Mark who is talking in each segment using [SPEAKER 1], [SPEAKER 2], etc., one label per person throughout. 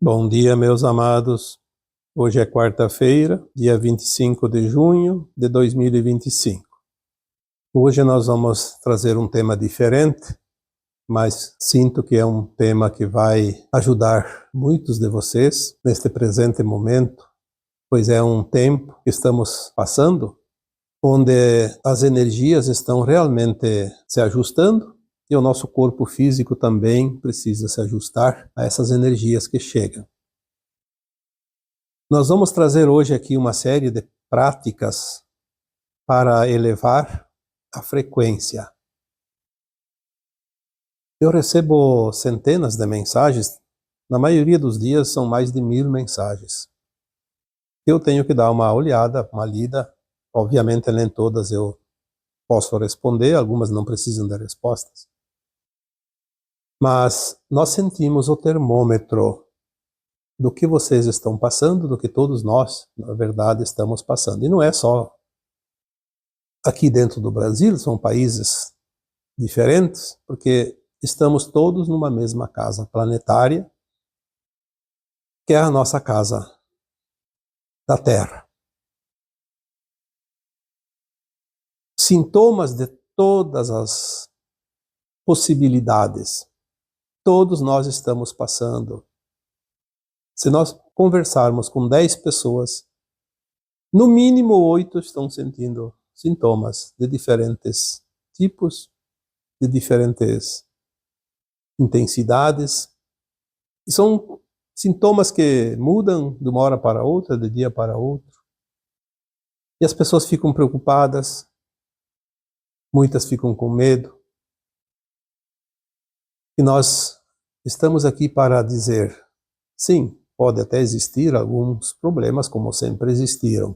[SPEAKER 1] Bom dia, meus amados. Hoje é quarta-feira, dia 25 de junho de 2025. Hoje nós vamos trazer um tema diferente, mas sinto que é um tema que vai ajudar muitos de vocês neste presente momento, pois é um tempo que estamos passando onde as energias estão realmente se ajustando e o nosso corpo físico também precisa se ajustar a essas energias que chegam. Nós vamos trazer hoje aqui uma série de práticas para elevar a frequência. Eu recebo centenas de mensagens, na maioria dos dias são mais de 1000 mensagens. Eu tenho que dar uma olhada, uma lida, obviamente nem todas eu posso responder, algumas não precisam de respostas. Mas nós sentimos o termômetro do que vocês estão passando, do que todos nós, na verdade, estamos passando. E não é só aqui dentro do Brasil, são países diferentes, porque estamos todos numa mesma casa planetária, que é a nossa casa da Terra. Sintomas de todas as possibilidades, todos nós estamos passando. Se nós conversarmos com 10 pessoas, no mínimo 8 estão sentindo sintomas de diferentes tipos, de diferentes intensidades. E são sintomas que mudam de uma hora para outra, de dia para outro. E as pessoas ficam preocupadas, muitas ficam com medo. E nós estamos aqui para dizer, sim, pode até existir alguns problemas, como sempre existiram,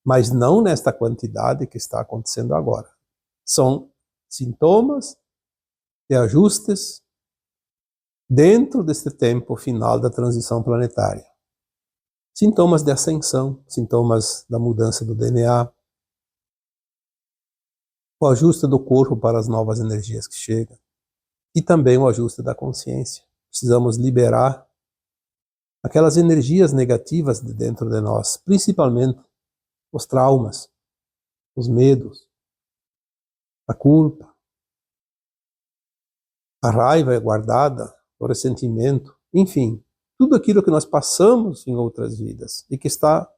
[SPEAKER 1] mas não nesta quantidade que está acontecendo agora. São sintomas de ajustes dentro deste tempo final da transição planetária. Sintomas de ascensão, sintomas da mudança do DNA, o ajuste do corpo para as novas energias que chegam e também o ajuste da consciência. Precisamos liberar aquelas energias negativas de dentro de nós, principalmente os traumas, os medos, a culpa, a raiva guardada, o ressentimento, enfim, tudo aquilo que nós passamos em outras vidas e que está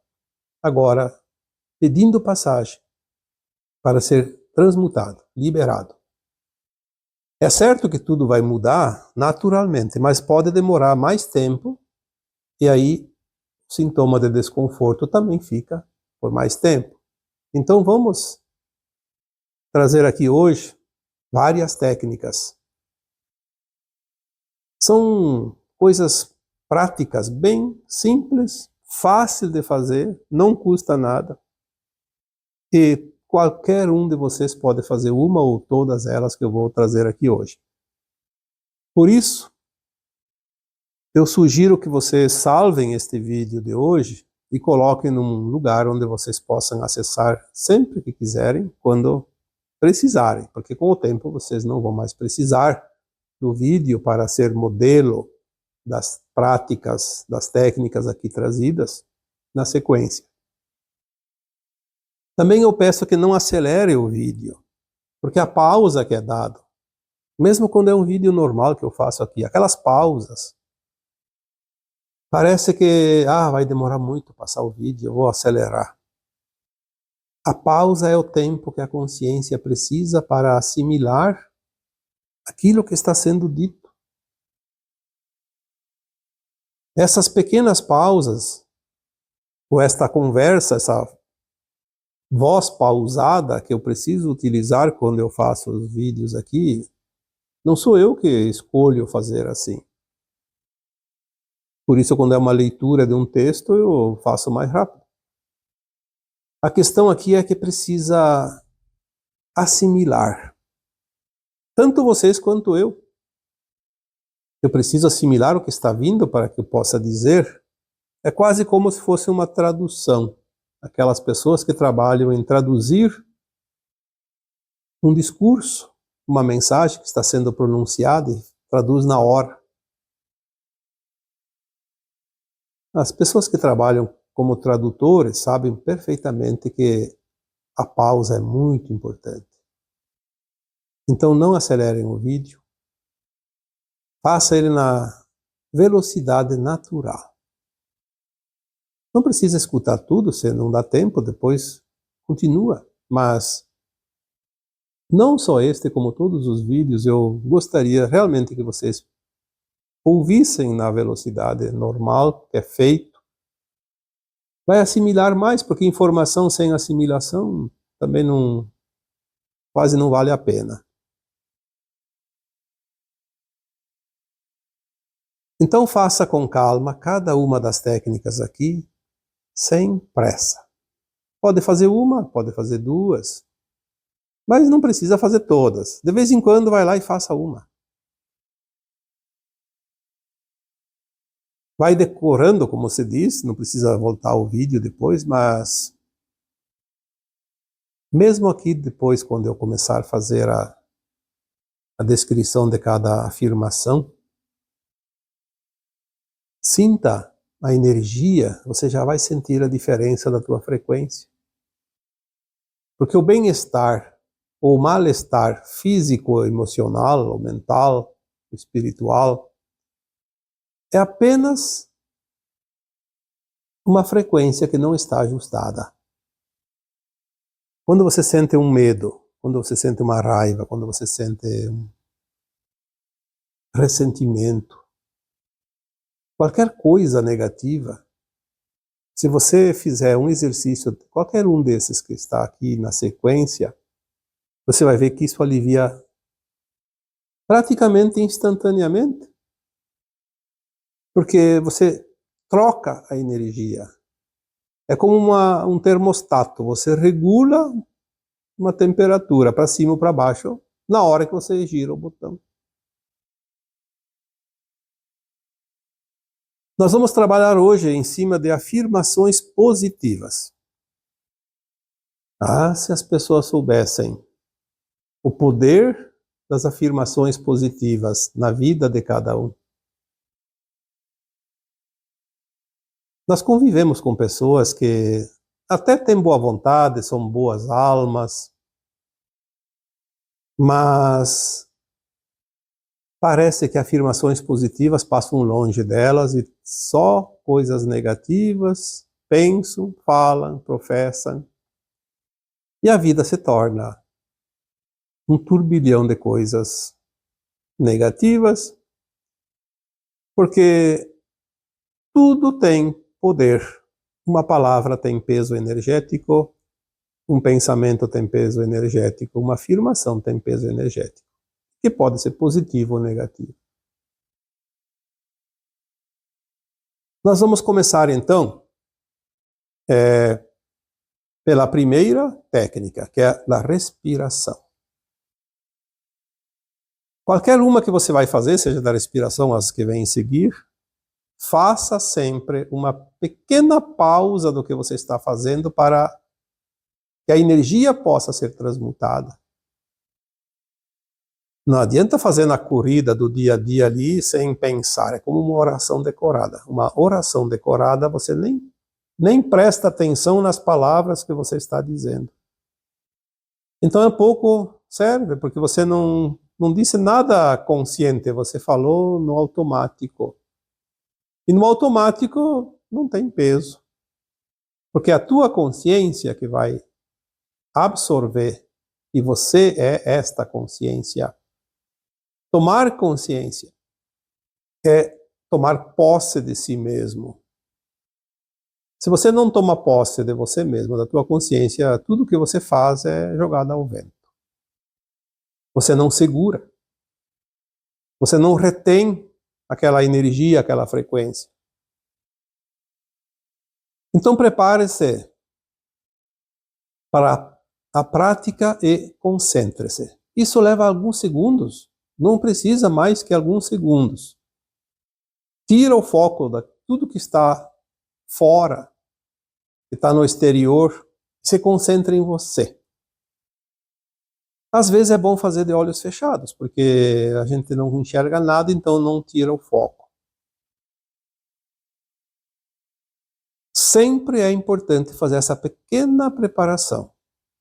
[SPEAKER 1] agora pedindo passagem para ser transmutado, liberado. É certo que tudo vai mudar naturalmente, mas pode demorar mais tempo e aí o sintoma de desconforto também fica por mais tempo. Então vamos trazer aqui hoje várias técnicas. São coisas práticas, bem simples, fácil de fazer, não custa nada. E qualquer um de vocês pode fazer uma ou todas elas que eu vou trazer aqui hoje. Por isso, eu sugiro que vocês salvem este vídeo de hoje e coloquem num lugar onde vocês possam acessar sempre que quiserem, quando precisarem, porque com o tempo vocês não vão mais precisar do vídeo para ser modelo das práticas, das técnicas aqui trazidas na sequência. Também eu peço que não acelere o vídeo, porque a pausa que é dada, mesmo quando é um vídeo normal que eu faço aqui, aquelas pausas, parece que vai demorar muito passar o vídeo, eu vou acelerar. A pausa é o tempo que a consciência precisa para assimilar aquilo que está sendo dito. Essas pequenas pausas, ou esta conversa, essa voz pausada que eu preciso utilizar quando eu faço os vídeos aqui, não sou eu que escolho fazer assim. Por isso, quando é uma leitura de um texto, eu faço mais rápido. A questão aqui é que precisa assimilar. Tanto vocês quanto eu. Eu preciso assimilar o que está vindo para que eu possa dizer. É quase como se fosse uma tradução. Aquelas pessoas que trabalham em traduzir um discurso, uma mensagem que está sendo pronunciada e traduz na hora. As pessoas que trabalham como tradutores sabem perfeitamente que a pausa é muito importante. Então não acelerem o vídeo, faça ele na velocidade natural. Não precisa escutar tudo, se não dá tempo, depois continua. Mas não só este, como todos os vídeos, eu gostaria realmente que vocês ouvissem na velocidade normal, que é feito. Vai assimilar mais, porque informação sem assimilação também quase não vale a pena. Então faça com calma cada uma das técnicas aqui, sem pressa. Pode fazer uma, pode fazer duas, mas não precisa fazer todas. De vez em quando vai lá e faça uma. Vai decorando, como se diz, não precisa voltar ao vídeo depois, mas mesmo aqui depois, quando eu começar a fazer a descrição de cada afirmação, sinta a energia, você já vai sentir a diferença da tua frequência. Porque o bem-estar ou mal-estar físico, emocional, ou mental, espiritual, é apenas uma frequência que não está ajustada. Quando você sente um medo, quando você sente uma raiva, quando você sente um ressentimento, qualquer coisa negativa, se você fizer um exercício, qualquer um desses que está aqui na sequência, você vai ver que isso alivia praticamente instantaneamente. Porque você troca a energia. É como um termostato, você regula uma temperatura para cima ou para baixo na hora que você gira o botão. Nós vamos trabalhar hoje em cima de afirmações positivas. Ah, se as pessoas soubessem o poder das afirmações positivas na vida de cada um. Nós convivemos com pessoas que até têm boa vontade, são boas almas, mas parece que afirmações positivas passam longe delas e só coisas negativas pensam, falam, professam. E a vida se torna um turbilhão de coisas negativas, porque tudo tem poder. Uma palavra tem peso energético, um pensamento tem peso energético, uma afirmação tem peso energético, que pode ser positivo ou negativo. Nós vamos começar então pela primeira técnica, que é a respiração. Qualquer uma que você vai fazer, seja da respiração as que vêm em seguir, faça sempre uma pequena pausa do que você está fazendo para que a energia possa ser transmutada. Não adianta fazer na corrida do dia a dia ali sem pensar, é como uma oração decorada. Uma oração decorada, você nem presta atenção nas palavras que você está dizendo. Então é pouco serve, porque você não disse nada consciente, você falou no automático. E no automático não tem peso. Porque a tua consciência que vai absorver, e você é esta consciência. Tomar consciência é tomar posse de si mesmo. Se você não toma posse de você mesmo, da tua consciência, tudo que você faz é jogado ao vento. Você não segura. Você não retém aquela energia, aquela frequência. Então prepare-se para a prática e concentre-se. Isso leva alguns segundos. Não precisa mais que alguns segundos. Tira o foco de tudo que está fora, que está no exterior, e se concentre em você. Às vezes é bom fazer de olhos fechados, porque a gente não enxerga nada, então não tira o foco. sempre é importante fazer essa pequena preparação.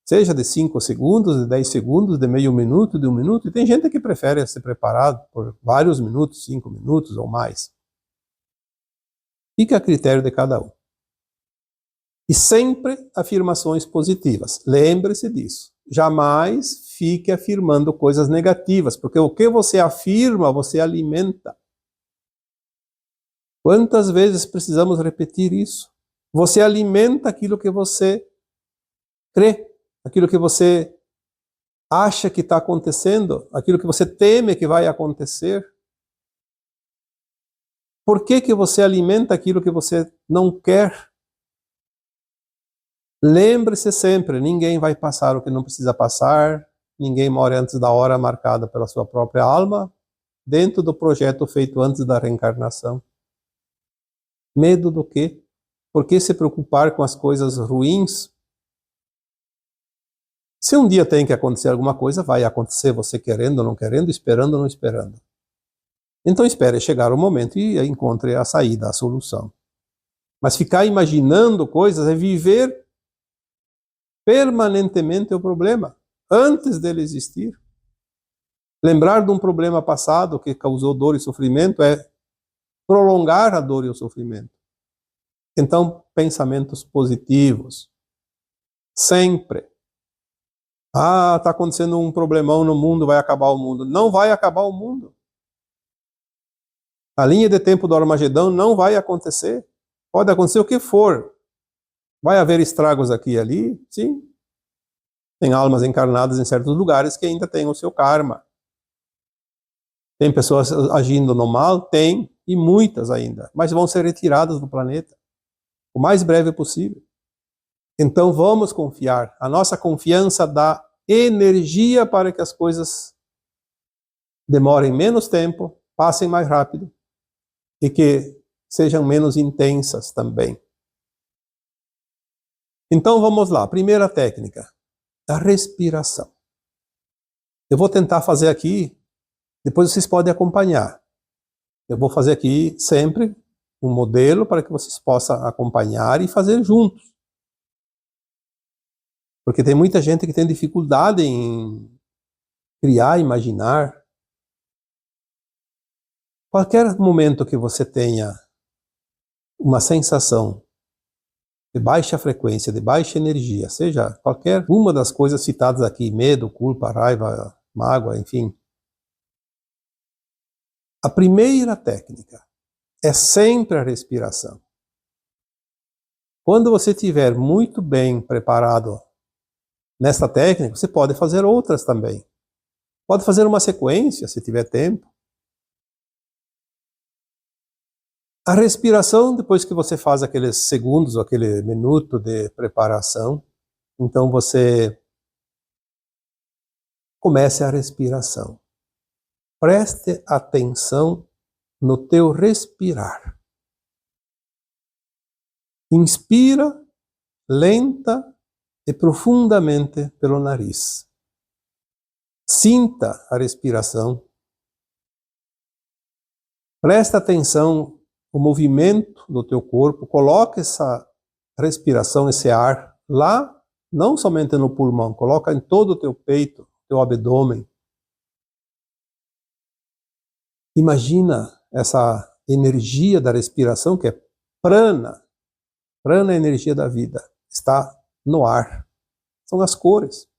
[SPEAKER 1] Seja de 5 segundos, de 10 segundos, de meio minuto, de 1 minuto. E tem gente que prefere se preparar por vários minutos, 5 minutos ou mais. Fica a critério de cada um. E sempre afirmações positivas. Lembre-se disso. Jamais fique afirmando coisas negativas, porque o que você afirma, você alimenta. Quantas vezes precisamos repetir isso? Você alimenta aquilo que você crê, aquilo que você acha que está acontecendo, aquilo que você teme que vai acontecer. Por que você alimenta aquilo que você não quer? Lembre-se sempre, ninguém vai passar o que não precisa passar, ninguém morre antes da hora marcada pela sua própria alma, dentro do projeto feito antes da reencarnação. Medo do quê? Por que se preocupar com as coisas ruins? Se um dia tem que acontecer alguma coisa, vai acontecer, você querendo ou não querendo, esperando ou não esperando. Então espere chegar o momento e encontre a saída, a solução. Mas ficar imaginando coisas é viver permanentemente o problema, antes dele existir. Lembrar de um problema passado que causou dor e sofrimento é prolongar a dor e o sofrimento. Então, pensamentos positivos. Sempre. Está acontecendo um problemão no mundo, vai acabar o mundo. Não vai acabar o mundo. A linha de tempo do Armagedão não vai acontecer. Pode acontecer o que for. Vai haver estragos aqui e ali? Sim. Tem almas encarnadas em certos lugares que ainda têm o seu karma. Tem pessoas agindo no mal? Tem, e muitas ainda. Mas vão ser retiradas do planeta o mais breve possível. Então vamos confiar. A nossa confiança dá energia para que as coisas demorem menos tempo, passem mais rápido e que sejam menos intensas também. Então vamos lá. Primeira técnica, a respiração. Eu vou tentar fazer aqui, depois vocês podem acompanhar. Eu vou fazer aqui sempre um modelo para que vocês possam acompanhar e fazer juntos. Porque tem muita gente que tem dificuldade em criar, imaginar. Qualquer momento que você tenha uma sensação de baixa frequência, de baixa energia, seja qualquer uma das coisas citadas aqui, medo, culpa, raiva, mágoa, enfim. A primeira técnica é sempre a respiração. Quando você estiver muito bem preparado nesta técnica, você pode fazer outras também. Pode fazer uma sequência, se tiver tempo. A respiração, depois que você faz aqueles segundos, aquele minuto de preparação, então você comece a respiração. Preste atenção no teu respirar. Inspira lenta e profundamente pelo nariz. Sinta a respiração. Preste atenção no movimento do teu corpo. Coloque essa respiração, esse ar lá, não somente no pulmão, coloca em todo o teu peito, teu abdômen. Imagina essa energia da respiração que é prana. Prana é a energia da vida. Está no ar. São as cores,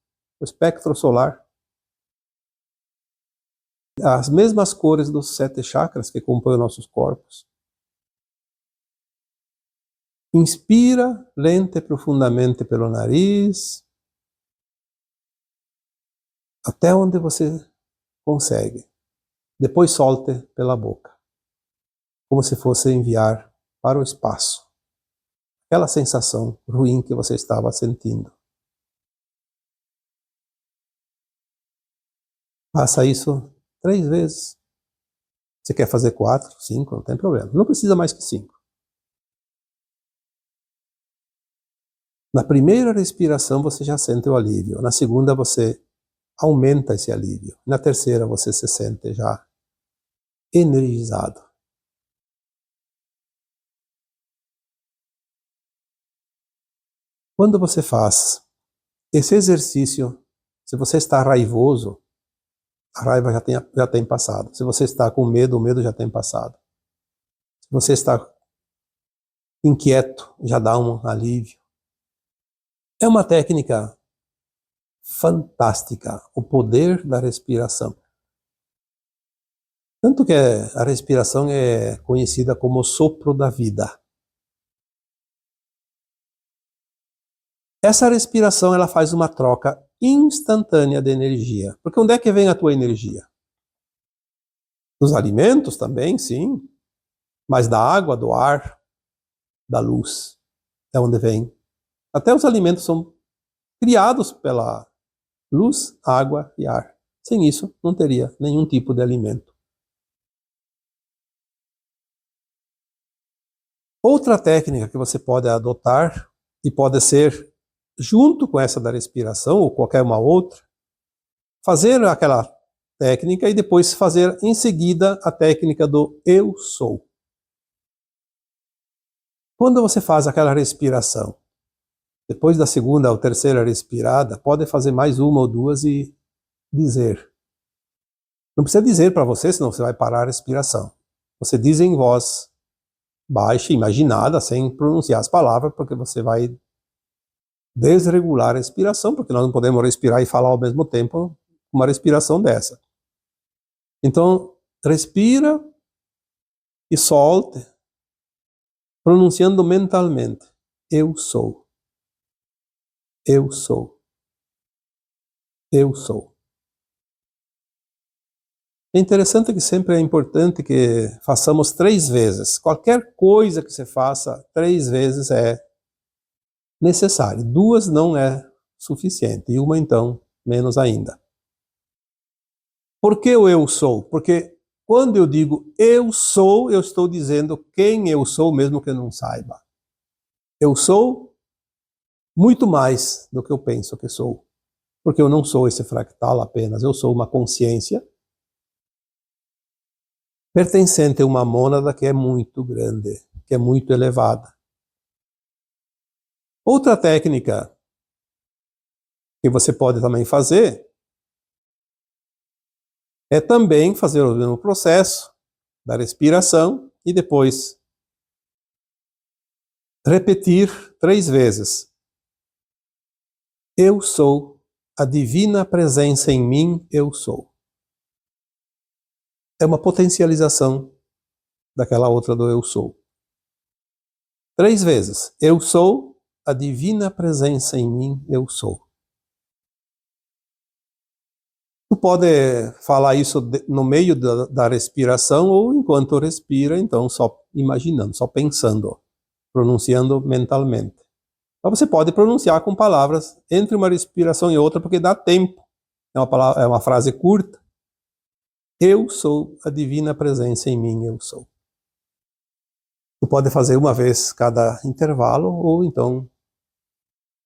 [SPEAKER 1] o espectro solar. As mesmas cores dos 7 chakras que compõem nossos corpos. Inspira lenta e profundamente pelo nariz, até onde você consegue. Depois solte pela boca, como se fosse enviar para o espaço aquela sensação ruim que você estava sentindo. Faça isso 3 vezes. Você quer fazer 4, 5, não tem problema. Não precisa mais que 5. Na primeira respiração você já sente o alívio. Na segunda você aumenta esse alívio. Na terceira você se sente já energizado. Quando você faz esse exercício, se você está raivoso, a raiva já tem passado. Se você está com medo, o medo já tem passado. Se você está inquieto, já dá um alívio. É uma técnica fantástica, o poder da respiração. Tanto que a respiração é conhecida como sopro da vida. Essa respiração ela faz uma troca instantânea de energia. Porque onde é que vem a tua energia? Dos alimentos também, sim, mas da água, do ar, da luz, é onde vem. Até os alimentos são criados pela luz, água e ar. Sem isso, não teria nenhum tipo de alimento. Outra técnica que você pode adotar, e pode ser junto com essa da respiração, ou qualquer uma outra, fazer aquela técnica e depois fazer em seguida a técnica do eu sou. Quando você faz aquela respiração, depois da segunda ou terceira respirada, pode fazer mais uma ou duas e dizer. Não precisa dizer para você, senão você vai parar a respiração. Você diz em voz baixa, imaginada, sem pronunciar as palavras, porque você vai desregular a respiração, porque nós não podemos respirar e falar ao mesmo tempo uma respiração dessa. Então, respira e solte, pronunciando mentalmente: eu sou, eu sou, eu sou. É interessante que sempre é importante que façamos 3 vezes. Qualquer coisa que você faça 3 vezes é necessário. 2 não é suficiente. E uma, então, menos ainda. Por que o eu sou? Porque quando eu digo eu sou, eu estou dizendo quem eu sou, mesmo que eu não saiba. Eu sou muito mais do que eu penso que sou. Porque eu não sou esse fractal apenas. Eu sou uma consciência pertencente a uma mônada que é muito grande, que é muito elevada. Outra técnica que você pode também fazer é também fazer o mesmo processo da respiração e depois repetir 3 vezes. Eu sou a divina presença em mim, eu sou. É uma potencialização daquela outra do eu sou. 3 vezes. Eu sou a divina presença em mim, eu sou. Tu pode falar isso no meio da respiração ou enquanto respira, então só imaginando, só pensando, pronunciando mentalmente. Mas você pode pronunciar com palavras entre uma respiração e outra, porque dá tempo. É uma frase curta. Eu sou a divina presença em mim, eu sou. Tu pode fazer uma vez cada intervalo, ou então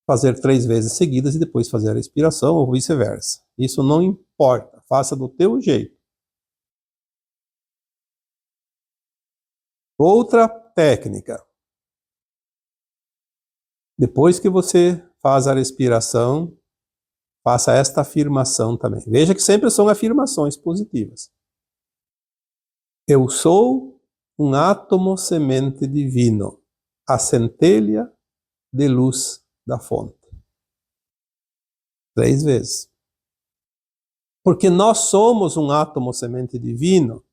[SPEAKER 1] fazer 3 vezes seguidas e depois fazer a respiração, ou vice-versa. Isso não importa, faça do teu jeito. Outra técnica. Depois que você faz a respiração, faça esta afirmação também. Veja que sempre são afirmações positivas. Eu sou um átomo semente divino, a centelha de luz da fonte. 3 vezes. Porque nós somos um átomo semente divino,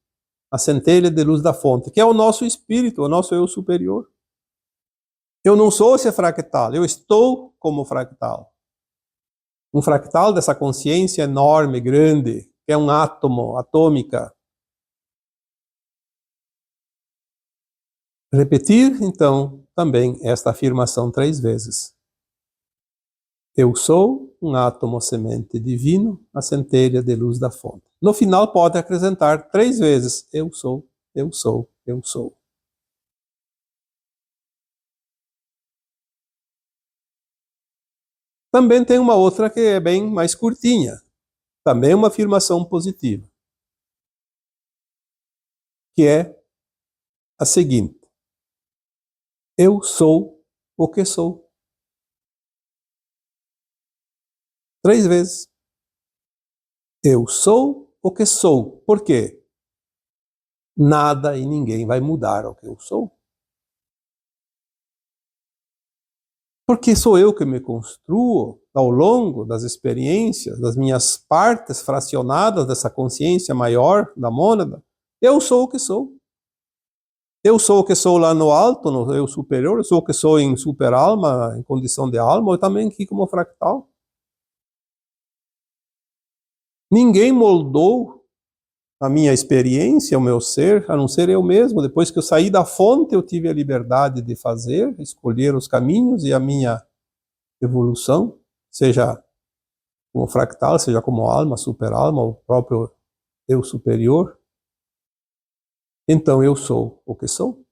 [SPEAKER 1] a centelha de luz da fonte, que é o nosso espírito, o nosso eu superior. Eu não sou esse fractal, eu estou como fractal. Um fractal dessa consciência enorme, grande, que é um átomo, atômica. Repetir, então, também esta afirmação 3 vezes. Eu sou um átomo semente divino, a centelha de luz da fonte. No final pode acrescentar 3 vezes. Eu sou, eu sou, eu sou. Também tem uma outra que é bem mais curtinha. Também uma afirmação positiva. Que é a seguinte. Eu sou o que sou. 3 vezes. Eu sou o que sou. Por quê? Nada e ninguém vai mudar o que eu sou. Porque sou eu que me construo ao longo das experiências, das minhas partes fracionadas dessa consciência maior da mônada. Eu sou o que sou. Eu sou o que sou lá no alto, no eu superior, eu sou o que sou em super alma, em condição de alma, ou também aqui como fractal. Ninguém moldou a minha experiência, o meu ser, a não ser eu mesmo. Depois que eu saí da fonte, eu tive a liberdade de fazer, escolher os caminhos e a minha evolução, seja como fractal, seja como alma, super alma, o próprio eu superior. Então eu sou o que sou.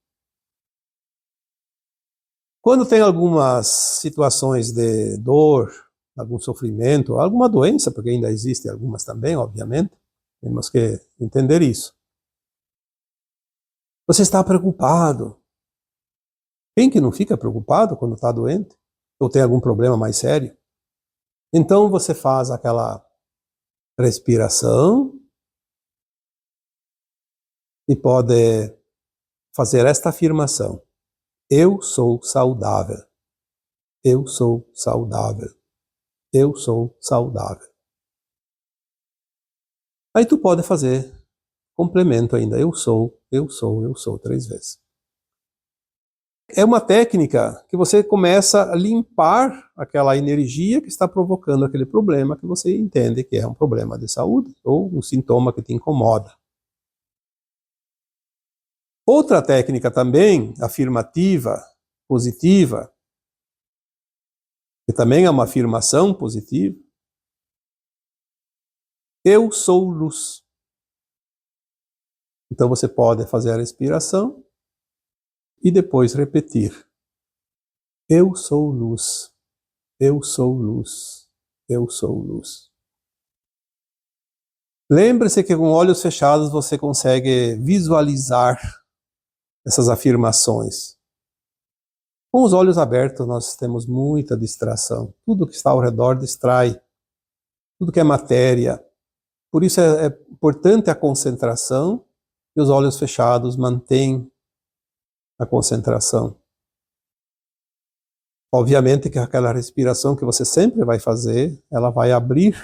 [SPEAKER 1] Quando tem algumas situações de dor, algum sofrimento, alguma doença, porque ainda existem algumas também, obviamente, temos que entender isso. Você está preocupado. Quem que não fica preocupado quando está doente? Ou tem algum problema mais sério? Então você faz aquela respiração e pode fazer esta afirmação. Eu sou saudável. Eu sou saudável. Eu sou saudável. Aí tu pode fazer complemento ainda. Eu sou, eu sou, eu sou, 3 vezes. É uma técnica que você começa a limpar aquela energia que está provocando aquele problema que você entende que é um problema de saúde ou um sintoma que te incomoda. Outra técnica também, afirmativa, positiva, que também é uma afirmação positiva. Eu sou luz. Então você pode fazer a respiração e depois repetir. Eu sou luz. Eu sou luz. Eu sou luz. Lembre-se que com olhos fechados você consegue visualizar essas afirmações. Com os olhos abertos nós temos muita distração. Tudo que está ao redor distrai. Tudo que é matéria. Por isso é importante a concentração e os olhos fechados mantêm a concentração. Obviamente que aquela respiração que você sempre vai fazer, ela vai abrir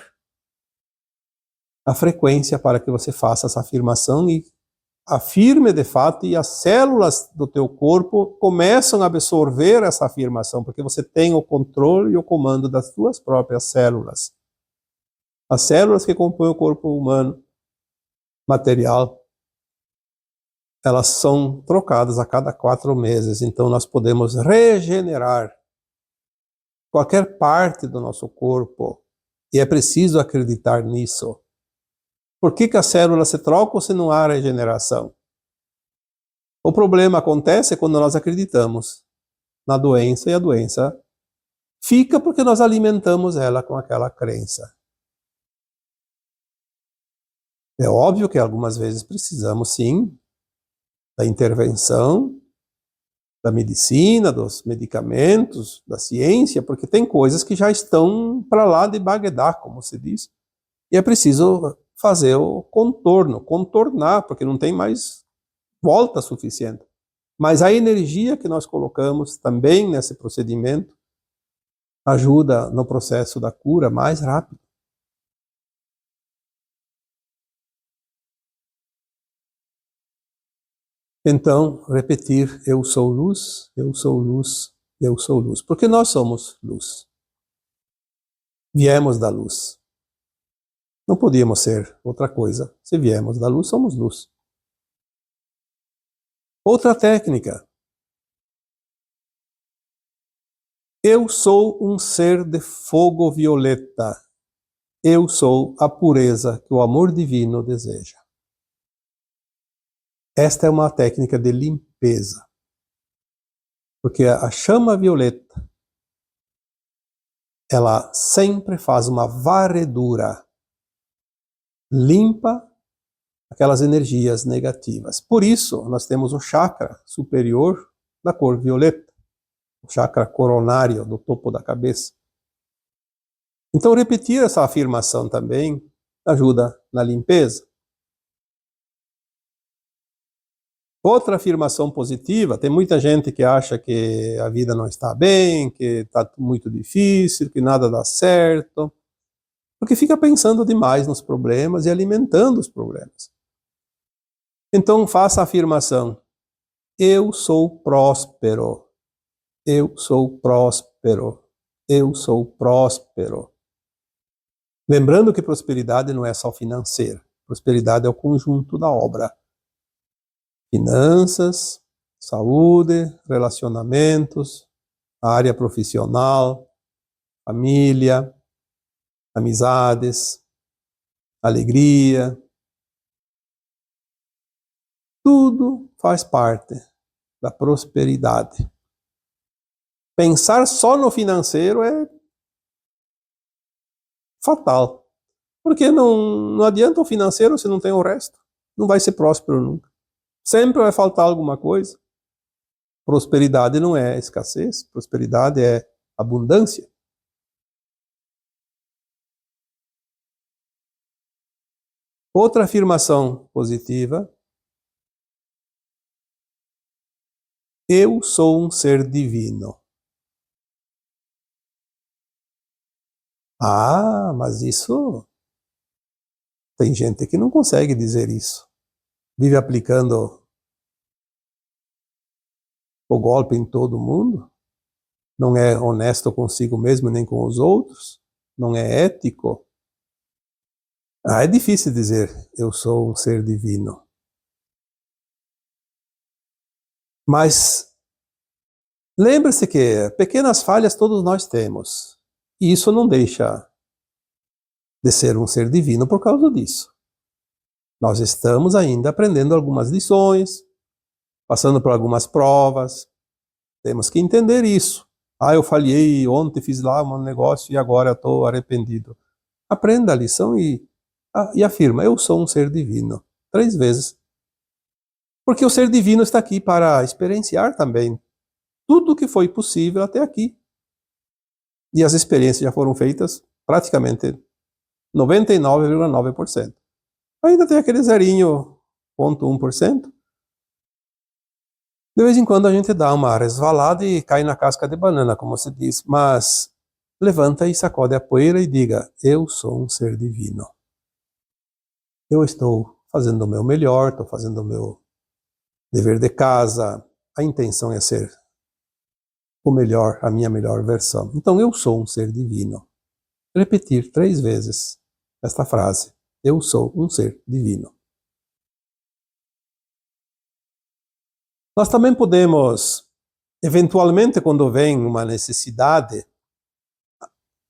[SPEAKER 1] a frequência para que você faça essa afirmação e afirme de fato, e as células do teu corpo começam a absorver essa afirmação, porque você tem o controle e o comando das suas próprias células. As células que compõem o corpo humano material, elas são trocadas a cada 4 meses, então nós podemos regenerar qualquer parte do nosso corpo, e é preciso acreditar nisso. Por que as células se trocam se não há regeneração? O problema acontece quando nós acreditamos na doença, e a doença fica porque nós alimentamos ela com aquela crença. É óbvio que algumas vezes precisamos, sim, da intervenção, da medicina, dos medicamentos, da ciência, porque tem coisas que já estão para lá de Bagdá, como se diz. E é preciso fazer o contorno, contornar, porque não tem mais volta suficiente. Mas a energia que nós colocamos também nesse procedimento ajuda no processo da cura mais rápido. Então, repetir, eu sou luz, eu sou luz, eu sou luz. Porque nós somos luz. Viemos da luz. Não podíamos ser outra coisa. Se viemos da luz, somos luz. Outra técnica. Eu sou um ser de fogo violeta. Eu sou a pureza que o amor divino deseja. Esta é uma técnica de limpeza. Porque a chama violeta, ela sempre faz uma varredura, limpa aquelas energias negativas. Por isso, nós temos o chakra superior da cor violeta, o chakra coronário do topo da cabeça. Então, repetir essa afirmação também ajuda na limpeza. Outra afirmação positiva, tem muita gente que acha que a vida não está bem, que está muito difícil, que nada dá certo, porque fica pensando demais nos problemas e alimentando os problemas. Então faça a afirmação: eu sou próspero, eu sou próspero, eu sou próspero. Lembrando que prosperidade não é só financeira, prosperidade é o conjunto da obra. Finanças, saúde, relacionamentos, área profissional, família, amizades, alegria. Tudo faz parte da prosperidade. Pensar só no financeiro é fatal, porque não adianta o financeiro se não tem o resto. Não vai ser próspero nunca. Sempre vai faltar alguma coisa. Prosperidade não é escassez, prosperidade é abundância. Outra afirmação positiva: eu sou um ser divino. Ah, mas isso... tem gente que não consegue dizer isso. Vive aplicando o golpe em todo mundo. Não é honesto consigo mesmo nem com os outros. Não é ético. Ah, é difícil dizer eu sou um ser divino. Mas lembre-se que pequenas falhas todos nós temos. E isso não deixa de ser um ser divino por causa disso. Nós estamos ainda aprendendo algumas lições, passando por algumas provas. Temos que entender isso. Ah, eu falhei ontem, fiz lá um negócio e agora estou arrependido. Aprenda a lição e afirma: eu sou um ser divino. 3 vezes. Porque o ser divino está aqui para experienciar também tudo o que foi possível até aqui. E as experiências já foram feitas praticamente 99,9%. Ainda tem aquele 0,1%. De vez em quando a gente dá uma resvalada e cai na casca de banana, como se diz, mas levanta e sacode a poeira e diga: eu sou um ser divino. Eu estou fazendo o meu melhor, estou fazendo o meu dever de casa, a intenção é ser o melhor, a minha melhor versão. Então eu sou um ser divino. Repetir 3 vezes esta frase: eu sou um ser divino. Nós também podemos, eventualmente, quando vem uma necessidade,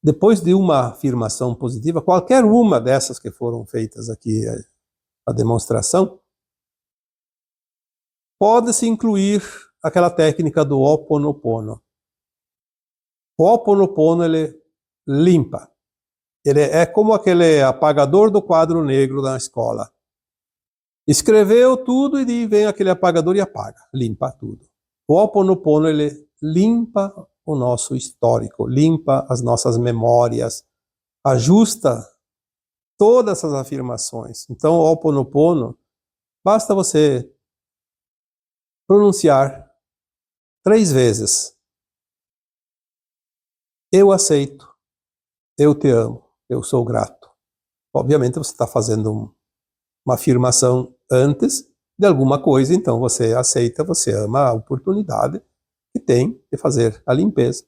[SPEAKER 1] depois de uma afirmação positiva, qualquer uma dessas que foram feitas aqui, a demonstração, pode-se incluir aquela técnica do Ho Oponopono. O Ho Oponopono, ele limpa. Ele é como aquele apagador do quadro negro da escola. Escreveu tudo e vem aquele apagador e apaga, limpa tudo. O Ho Oponopono, ele limpa o nosso histórico, limpa as nossas memórias, ajusta todas essas afirmações. Então, o Ho Oponopono, basta você pronunciar 3 vezes: eu aceito, eu te amo, eu sou grato. Obviamente você está fazendo uma afirmação antes de alguma coisa, então você aceita, você ama a oportunidade que tem de fazer a limpeza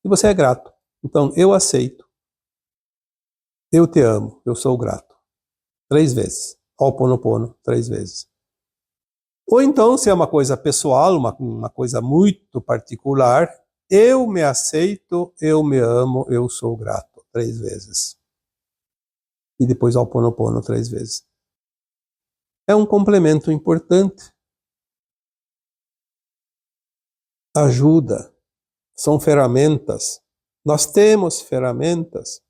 [SPEAKER 1] e você é grato. Então, eu aceito, eu te amo, eu sou grato. 3 vezes. Ho Oponopono, 3 vezes. Ou então, se é uma coisa pessoal, uma coisa muito particular: eu me aceito, eu me amo, eu sou grato. 3 vezes. E depois Ho Oponopono 3 vezes. É um complemento importante. Ajuda. São ferramentas. Nós temos ferramentas.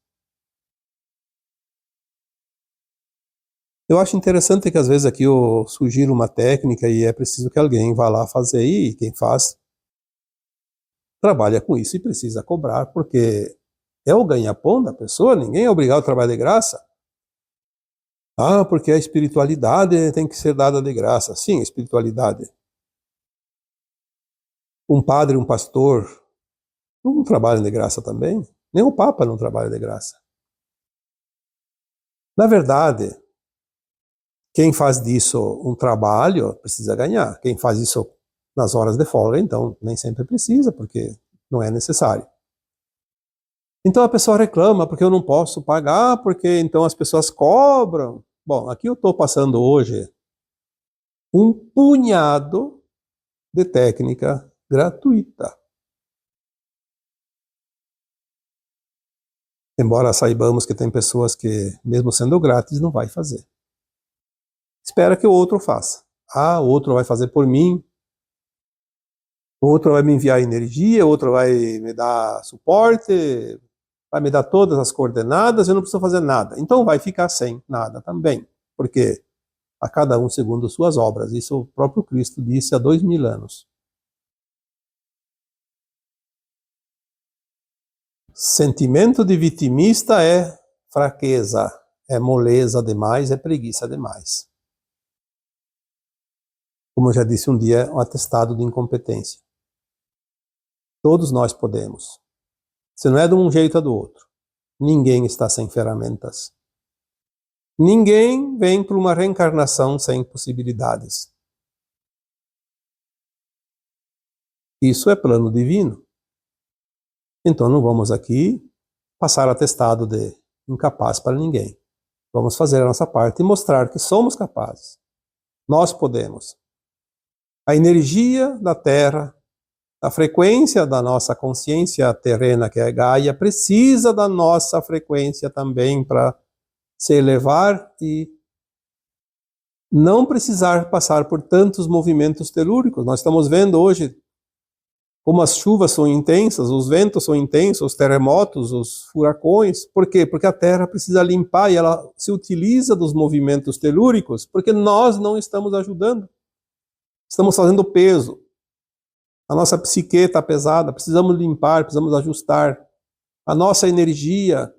[SPEAKER 1] Eu acho interessante que às vezes aqui eu sugiro uma técnica e é preciso que alguém vá lá fazer, e quem faz trabalha com isso e precisa cobrar, porque É o ganha-pão da pessoa, ninguém é obrigado a trabalhar de graça. Ah, porque a espiritualidade tem que ser dada de graça. Sim, a espiritualidade. Um padre, um pastor, não trabalham de graça também. Nem o Papa não trabalha de graça. Na verdade, quem faz disso um trabalho precisa ganhar. Quem faz isso nas horas de folga, então, nem sempre precisa, porque não é necessário. Então a pessoa reclama porque eu não posso pagar, porque então as pessoas cobram. Bom, aqui eu estou passando hoje um punhado de técnica gratuita. Embora saibamos que tem pessoas que, mesmo sendo grátis, não vai fazer. Espera que o outro faça. Ah, o outro vai fazer por mim, o outro vai me enviar energia, o outro vai me dar suporte, vai me dar todas as coordenadas, eu não preciso fazer nada. Então vai ficar sem nada também. Porque a cada um segundo suas obras. Isso o próprio Cristo disse há 2000 anos. Sentimento de vitimista é fraqueza, é moleza demais, é preguiça demais. Como eu já disse um dia, é um atestado de incompetência. Todos nós podemos. Se não é de um jeito é do outro. Ninguém está sem ferramentas. Ninguém vem para uma reencarnação sem possibilidades. Isso é plano divino. Então não vamos aqui passar atestado de incapaz para ninguém. Vamos fazer a nossa parte e mostrar que somos capazes. Nós podemos. A energia da Terra, a frequência da nossa consciência terrena, que é a Gaia, precisa da nossa frequência também para se elevar e não precisar passar por tantos movimentos telúricos. Nós estamos vendo hoje como as chuvas são intensas, os ventos são intensos, os terremotos, os furacões. Por quê? Porque a Terra precisa limpar e ela se utiliza dos movimentos telúricos porque nós não estamos ajudando. Estamos fazendo peso. A nossa psique está pesada, precisamos limpar, precisamos ajustar. A nossa energia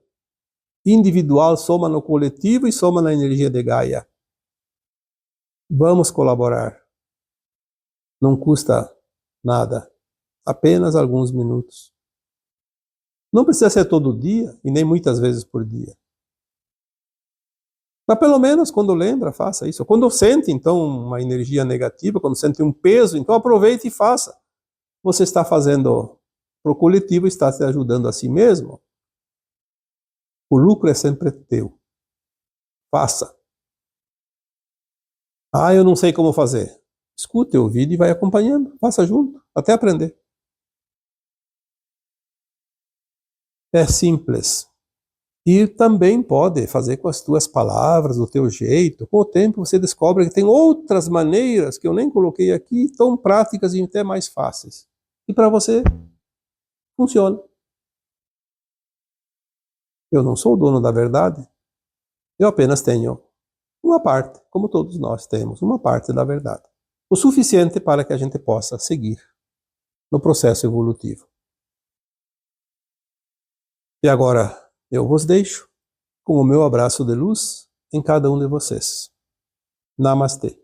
[SPEAKER 1] individual soma no coletivo e soma na energia de Gaia. Vamos colaborar. Não custa nada. Apenas alguns minutos. Não precisa ser todo dia e nem muitas vezes por dia. Mas pelo menos quando lembra, faça isso. Quando sente, então, uma energia negativa, quando sente um peso, então aproveite e faça. Você está fazendo para o coletivo, está se ajudando a si mesmo. O lucro é sempre teu. Faça. Ah, eu não sei como fazer. Escute o vídeo e vai acompanhando. Faça junto, até aprender. É simples. E também pode fazer com as tuas palavras, do teu jeito. Com o tempo você descobre que tem outras maneiras que eu nem coloquei aqui, tão práticas e até mais fáceis. E para você, funciona. Eu não sou o dono da verdade. Eu apenas tenho uma parte, como todos nós temos, uma parte da verdade. O suficiente para que a gente possa seguir no processo evolutivo. E agora eu vos deixo com o meu abraço de luz em cada um de vocês. Namastê.